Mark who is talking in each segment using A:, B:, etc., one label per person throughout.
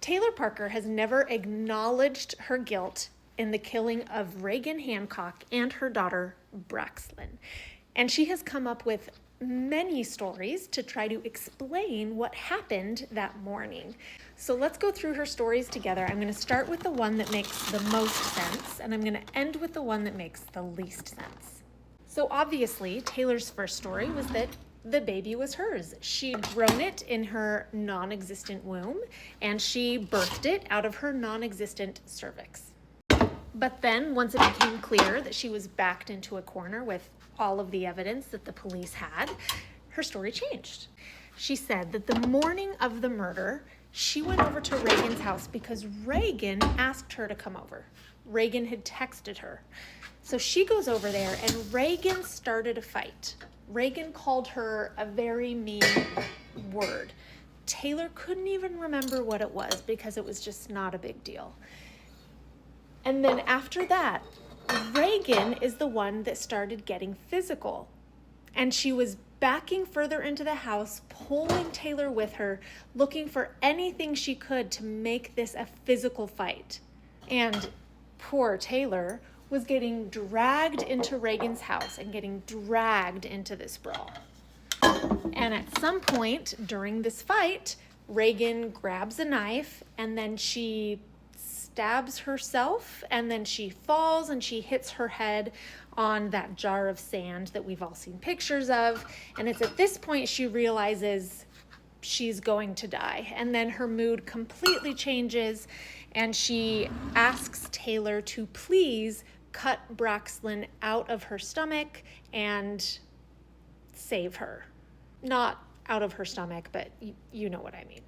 A: Taylor Parker has never acknowledged her guilt in the killing of Reagan Hancock and her daughter, Braxlyn. And she has come up with many stories to try to explain what happened that morning. So let's go through her stories together. I'm going to start with the one that makes the most sense, and I'm going to end with the one that makes the least sense. So obviously, Taylor's first story was that the baby was hers. She'd grown it in her non-existent womb, and she birthed it out of her non-existent cervix. But then, once it became clear that she was backed into a corner with all of the evidence that the police had, her story changed. She said that the morning of the murder, she went over to Reagan's house because Reagan asked her to come over. Reagan had texted her. So she goes over there, and Reagan started a fight. Reagan called her a very mean word. Taylor couldn't even remember what it was because it was just not a big deal. And then after that, Reagan is the one that started getting physical. And she was backing further into the house, pulling Taylor with her, looking for anything she could to make this a physical fight. And poor Taylor was getting dragged into Reagan's house and getting dragged into this brawl. And at some point during this fight, Reagan grabs a knife and then she stabs herself, and then she falls and she hits her head on that jar of sand that we've all seen pictures of. And it's at this point she realizes she's going to die. And then her mood completely changes and she asks Taylor to please cut Braxlyn out of her stomach and save her. Not out of her stomach, but you know what I mean.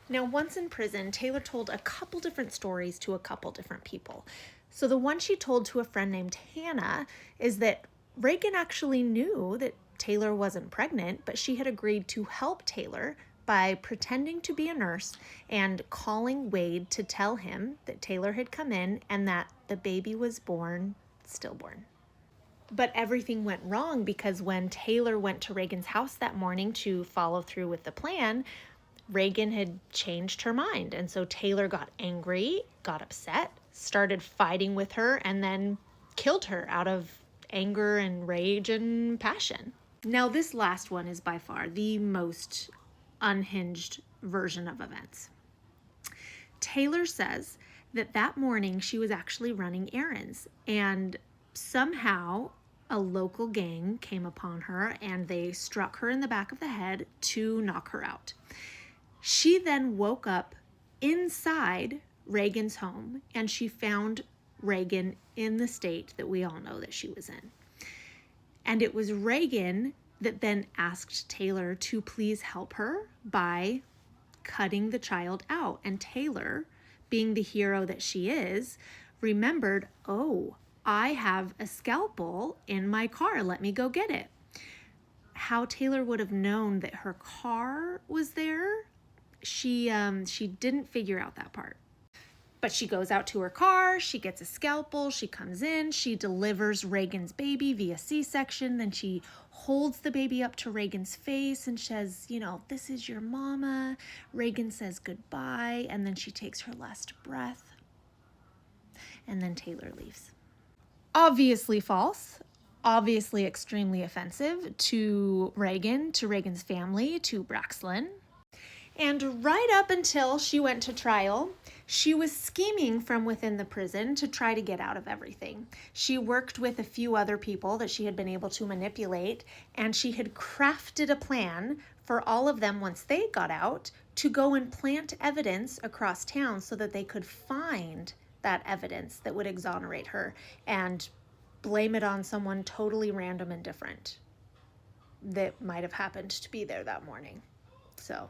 A: Now, once in prison, Taylor told a couple different stories to a couple different people. So the one she told to a friend named Hannah is that Reagan actually knew that Taylor wasn't pregnant, but she had agreed to help Taylor by pretending to be a nurse and calling Wade to tell him that Taylor had come in and that the baby was born stillborn. But everything went wrong because when Taylor went to Reagan's house that morning to follow through with the plan, Reagan had changed her mind. And so Taylor got angry, got upset, started fighting with her, and then killed her out of anger and rage and passion. Now, this last one is by far the most unhinged version of events. Taylor says that morning she was actually running errands, and somehow a local gang came upon her and they struck her in the back of the head to knock her out. She then woke up inside Reagan's home and she found Reagan in the state that we all know that she was in. And it was Reagan that then asked Taylor to please help her by cutting the child out. And Taylor, being the hero that she is, remembered, oh, I have a scalpel in my car. Let me go get it. How Taylor would have known that her car was there, she didn't figure out that part. But she goes out to her car, she gets a scalpel, she comes in, she delivers Reagan's baby via C-section, then she holds the baby up to Reagan's face and says, this is your mama. Reagan says goodbye, and then she takes her last breath. And then Taylor leaves. Obviously false, obviously extremely offensive to Reagan, to Reagan's family, to Braxlyn. And right up until she went to trial, she was scheming from within the prison to try to get out of everything. She worked with a few other people that she had been able to manipulate, and she had crafted a plan for all of them once they got out to go and plant evidence across town so that they could find that evidence that would exonerate her and blame it on someone totally random and different that might have happened to be there that morning. So